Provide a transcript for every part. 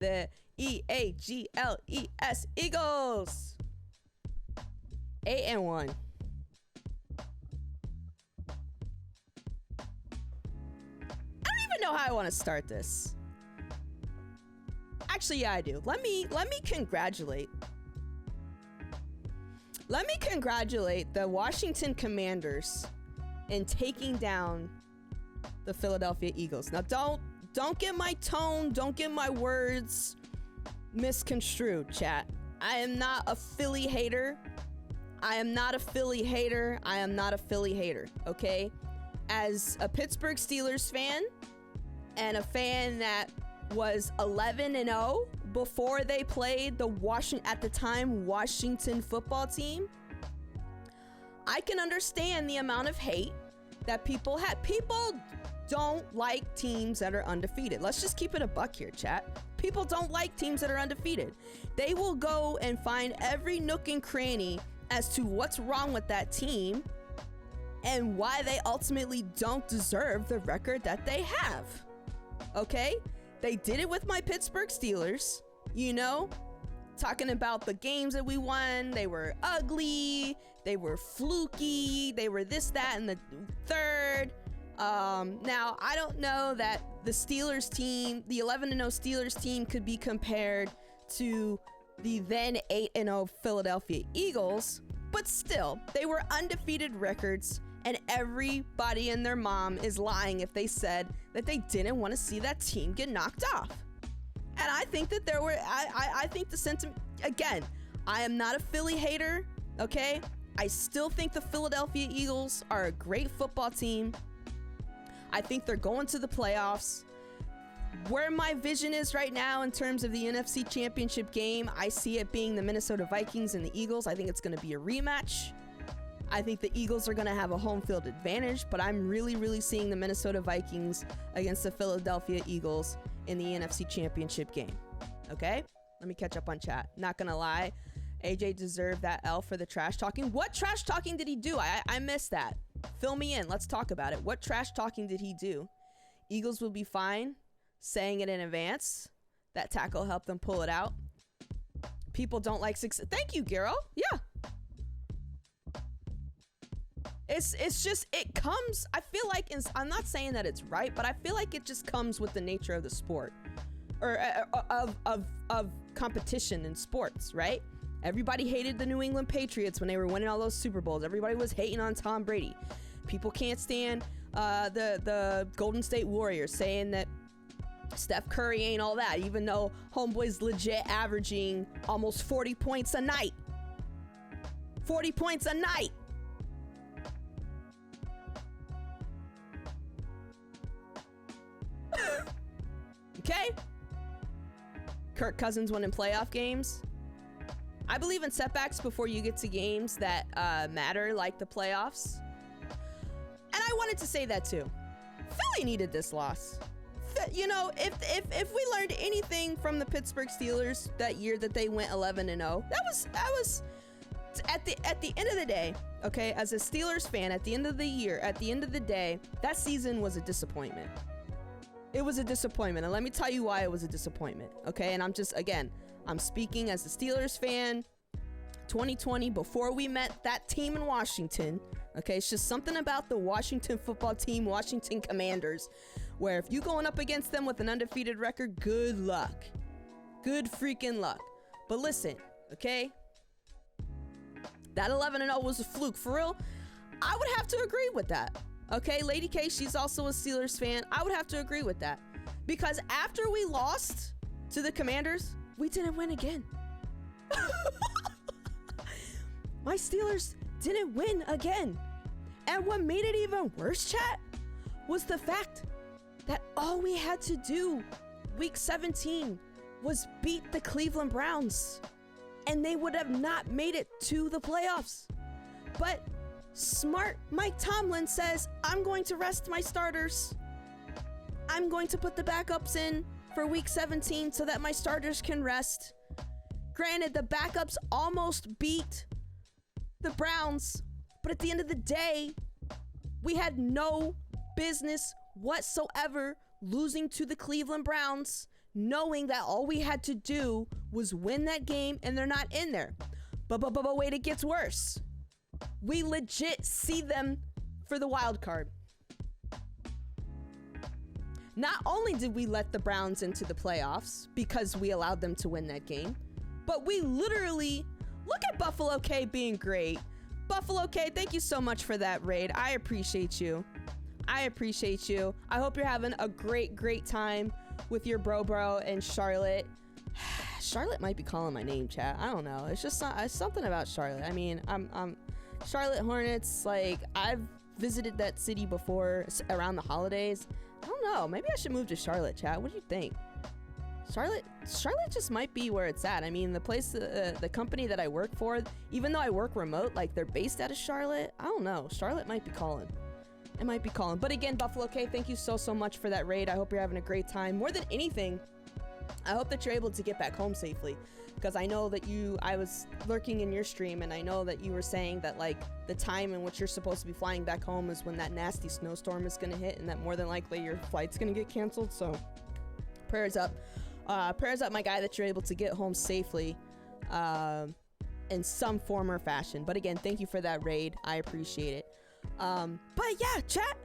The Eagles, Eagles. 8-1. I don't even know how I want to start this. Actually, yeah, I do. Let me congratulate. Let me congratulate the Washington Commanders in taking down the Philadelphia Eagles. Now, don't get my tone, don't get my words misconstrued, chat. I am not a Philly hater. I am not a Philly hater. I am not a Philly hater, okay? As a Pittsburgh Steelers fan and a fan that was 11-0 before they played the Washington football team, I can understand the amount of hate that people had. People don't like teams that are undefeated. Let's just keep it a buck here, chat. People don't like teams that are undefeated. They will go and find every nook and cranny as to what's wrong with that team and why they ultimately don't deserve the record that they have. Okay? They did it with my Pittsburgh Steelers, you know, talking about the games that we won. They were ugly, they were fluky, they were this, that, and the third. Now, I don't know that the Steelers team, the 11-0 Steelers team, could be compared to the then 8-0 Philadelphia Eagles, but still, they were undefeated records, and everybody and their mom is lying if they said that they didn't want to see that team get knocked off. And I think that I think the sentiment, again, I am not a Philly hater, okay? I still think the Philadelphia Eagles are a great football team. I think they're going to the playoffs. Where my vision is right now in terms of the NFC Championship game, I see it being the Minnesota Vikings and the Eagles. I think it's going to be a rematch. I think the Eagles are going to have a home field advantage, but I'm really seeing the Minnesota Vikings against the Philadelphia Eagles in the NFC Championship game. Okay? Let me catch up on chat. Not going to lie. AJ deserved that L for the trash talking. What trash talking did he do? I missed that. Fill me in. Let's talk about it. What trash talking did he do? Eagles will be fine. Saying it in advance. That tackle helped them pull it out. People don't like success. Thank you, Garo. Yeah. It's just, it comes, I feel like, I'm not saying that it's right, but I feel like it just comes with the nature of the sport. Or of competition in sports, right? Everybody hated the New England Patriots when they were winning all those Super Bowls. Everybody was hating on Tom Brady. People can't stand the Golden State Warriors, saying that Steph Curry ain't all that, even though homeboy's legit averaging almost 40 points a night. 40 points a night. Okay? Kirk Cousins winning playoff games. I believe in setbacks before you get to games that matter, like the playoffs. And I wanted to say that too. Philly needed this loss. You know, if we learned anything from the Pittsburgh Steelers that year that they went 11-0, that was at the end of the day, okay, as a Steelers fan, at the end of the year, at the end of the day, that season was a disappointment. It was a disappointment, and let me tell you why it was a disappointment, okay? And I'm speaking as a Steelers fan. 2020, before we met that team in Washington, okay? It's just something about the Washington football team, Washington Commanders, where if you going up against them with an undefeated record, good luck. Good freaking luck. But listen, okay? That 11-0 was a fluke. For real, I would have to agree with that. Okay, Lady K, she's also a Steelers fan. I would have to agree with that. Because after we lost to the Commanders, we didn't win again. My Steelers didn't win again. And what made it even worse, chat, was the fact that all we had to do week 17 was beat the Cleveland Browns. And they would have not made it to the playoffs. But smart Mike Tomlin says, I'm going to rest my starters. I'm going to put the backups in for week 17 so that my starters can rest. Granted, the backups almost beat the Browns, but at the end of the day, we had no business whatsoever losing to the Cleveland Browns knowing that all we had to do was win that game and they're not in there. But wait, it gets worse. We legit see them for the wild card. Not only did we let the Browns into the playoffs because we allowed them to win that game, but we literally, look at Buffalo K being great. Buffalo K, thank you so much for that raid. I appreciate you. I appreciate you. I hope you're having a great time with your bro and Charlotte. Charlotte might be calling my name, chat. I don't know. It's just it's something about Charlotte. I mean, I'm Charlotte Hornets. Like, I've visited that city before around the holidays. I don't know. Maybe I should move to Charlotte, chat. What do you think? Charlotte just might be where it's at. I mean, the place, the company that I work for, even though I work remote, like, they're based out of Charlotte. I don't know. Charlotte might be calling. It might be calling. But again, Buffalo K, thank you so much for that raid. I hope you're having a great time. More than anything, I hope that you're able to get back home safely, because I know that I was lurking in your stream, and I know that you were saying that, like, the time in which you're supposed to be flying back home is when that nasty snowstorm is going to hit, and that more than likely your flight's going to get canceled. So prayers up. Prayers up, my guy, that you're able to get home safely in some form or fashion. But again, thank you for that raid. I appreciate it. But yeah, chat.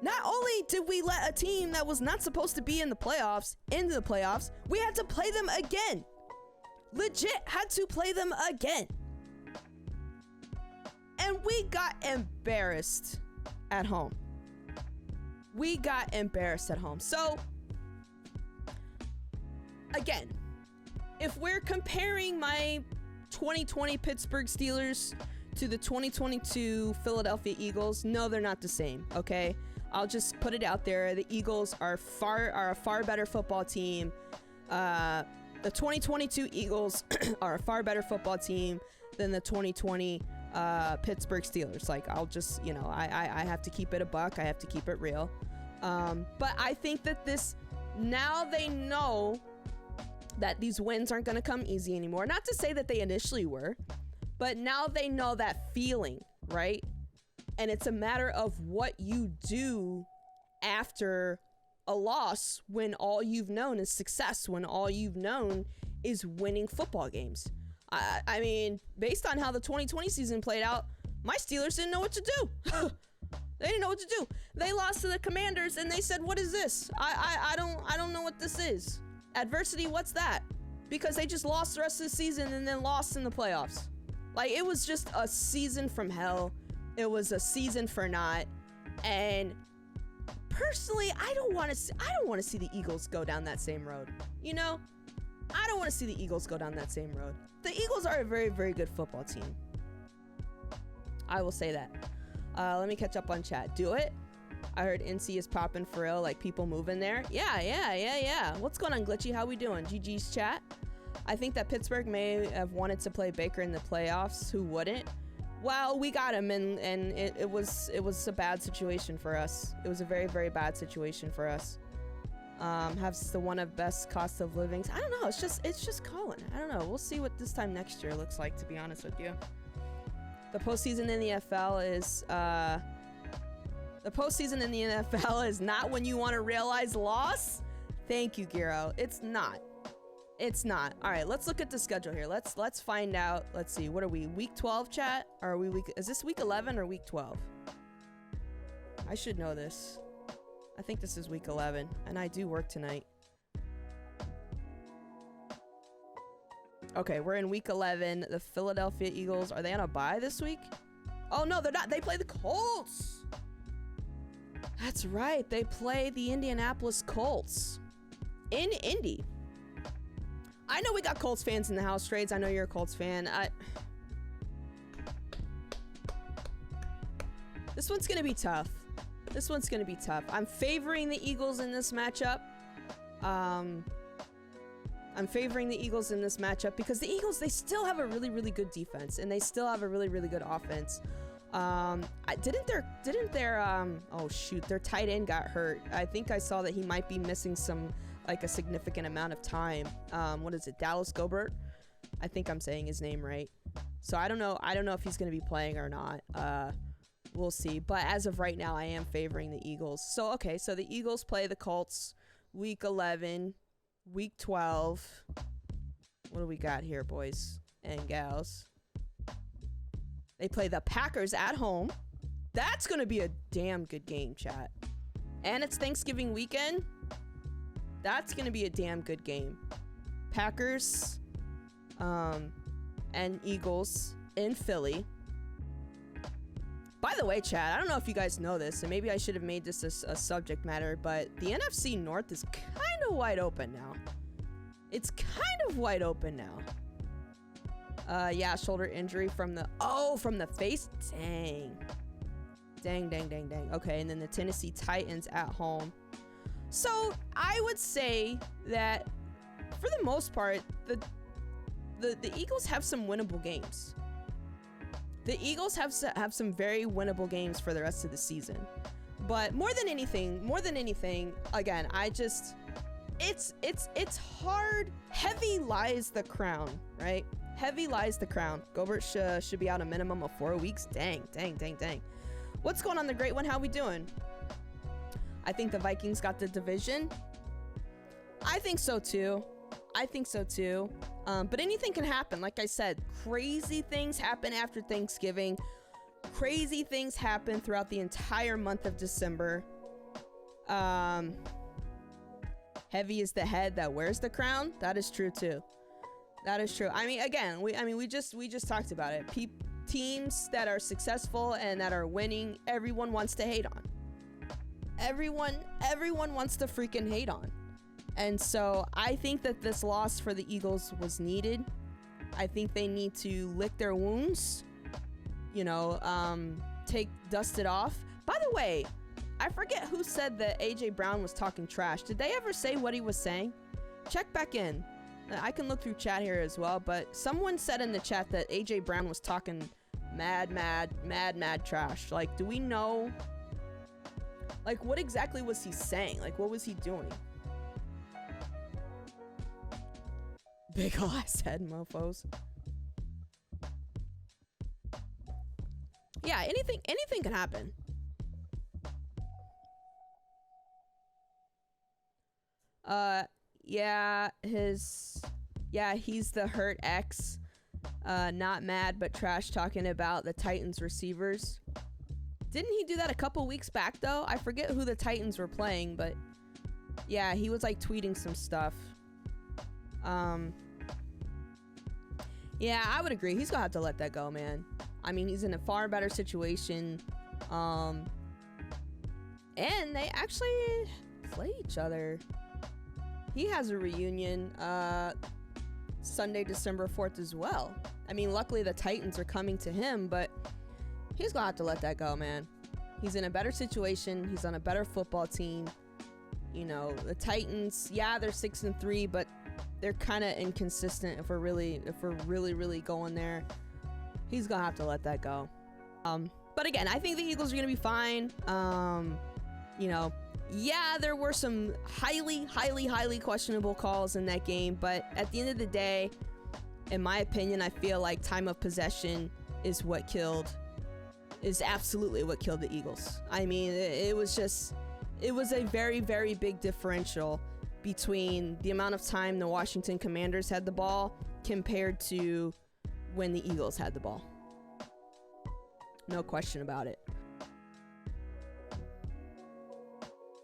Not only did we let a team that was not supposed to be in the playoffs into the playoffs, we had to play them again. Legit had to play them again. And we got embarrassed at home. We got embarrassed at home. So, again, if we're comparing my 2020 Pittsburgh Steelers to the 2022 Philadelphia Eagles, no, they're not the same, okay? I'll just put it out there. The Eagles are a far better football team. The 2022 Eagles are a far better football team than the 2020 Pittsburgh Steelers. Like, I'll just, I have to keep it a buck. I have to keep it real. But I think that now they know that these wins aren't going to come easy anymore. Not to say that they initially were, but now they know that feeling, right? And it's a matter of what you do after a loss, when all you've known is success, when all you've known is winning football games. I mean, based on how the 2020 season played out, my Steelers didn't know what to do. They didn't know what to do. They lost to the Commanders and they said, what is this? I don't know what this is. Adversity, what's that? Because they just lost the rest of the season and then lost in the playoffs. Like, it was just a season from hell. It was a season for naught. And personally, I don't want to see the Eagles go down that same road. You know? I don't want to see the Eagles go down that same road. The Eagles are a very, very good football team. I will say that. Let me catch up on chat. Do it. I heard NC is popping for real, like people moving there. Yeah. What's going on, Glitchy? How we doing? GG's chat. I think that Pittsburgh may have wanted to play Baker in the playoffs. Who wouldn't? Well, we got him, and it was a bad situation for us. It was a very, very bad situation for us. Has the one of best cost of livings. I don't know. It's just Colin. I don't know. We'll see what this time next year looks like, to be honest with you. The postseason in the NFL is not when you want to realize loss. Thank you, Giro. It's not. All right, let's look at the schedule here. Let's find out. Let's see. What are we? Week 12, chat? Or are we is this week 11 or week 12? I should know this. I think this is week 11, and I do work tonight. Okay, we're in week 11. The Philadelphia Eagles, are they on a bye this week? Oh, no, they're not. They play the Colts. That's right. They play the Indianapolis Colts in Indy. I know we got Colts fans in the house, Trades. I know you're a Colts fan. This one's going to be tough. I'm favoring the Eagles in this matchup. Because the Eagles, they still have a really, really good defense, and they still have a really, really good offense. Didn't their tight end got hurt. I think I saw that he might be missing a significant amount of time. What is it? Dallas Gobert? I think I'm saying his name right. So I don't know if he's going to be playing or not. We'll see. But as of right now, I am favoring the Eagles. So, okay. So the Eagles play the Colts week 11. Week 12. What do we got here, boys and gals? They play the Packers at home. That's going to be a damn good game, chat. And it's Thanksgiving weekend. That's going to be a damn good game. Packers and Eagles in Philly. By the way, chat, I don't know if you guys know this, and maybe I should have made this a subject matter, but the NFC North is kind of wide open now. It's kind of wide open now. Yeah, shoulder injury from the face. Dang. Okay, and then the Tennessee Titans at home. So I would say that for the most part, the Eagles have some winnable games. The Eagles have some very winnable games for the rest of the season. But more than anything, again, it's hard. Heavy lies the crown, right? Heavy lies the crown. Gobert should be out a minimum of 4 weeks. Dang. What's going on, the great one? How we doing? I think the Vikings got the division. I think so too. But anything can happen. Like I said, crazy things happen after Thanksgiving. Crazy things happen throughout the entire month of December. Heavy is the head that wears the crown. That is true too. That is true. I mean, again, we just talked about it. Teams that are successful and that are winning, everyone wants to hate on. Everyone wants to freaking hate on. And so I think that this loss for the Eagles was needed. I think they need to lick their wounds, dust it off. By the way, I forget who said that AJ Brown was talking trash. Did they ever say what he was saying? Check back in. I can look through chat here as well, but someone said in the chat that AJ Brown was talking mad trash. Like, do we know? Like, what exactly was he saying? Like, what was he doing? Big ol' ass head, mofos. Yeah, anything can happen. He's the hurt ex. Not mad, but trash talking about the Titans receivers. Didn't he do that a couple weeks back, though? I forget who the Titans were playing, but yeah, he was like tweeting some stuff. Yeah, I would agree. He's gonna have to let that go, man. I mean, he's in a far better situation. And they actually play each other. He has a reunion Sunday, December 4th as well. I mean, luckily the Titans are coming to him, but he's gonna have to let that go, man. He's in a better situation. He's on a better football team. The Titans, yeah, they're 6-3, but they're kind of inconsistent if we're really going there. He's gonna have to let that go. But again, I think the Eagles are gonna be fine. Yeah, there were some highly questionable calls in that game, but at the end of the day, in my opinion, I feel like time of possession is absolutely what killed the Eagles. I mean, it was a very big differential between the amount of time the Washington Commanders had the ball compared to when the Eagles had the ball. No question about it.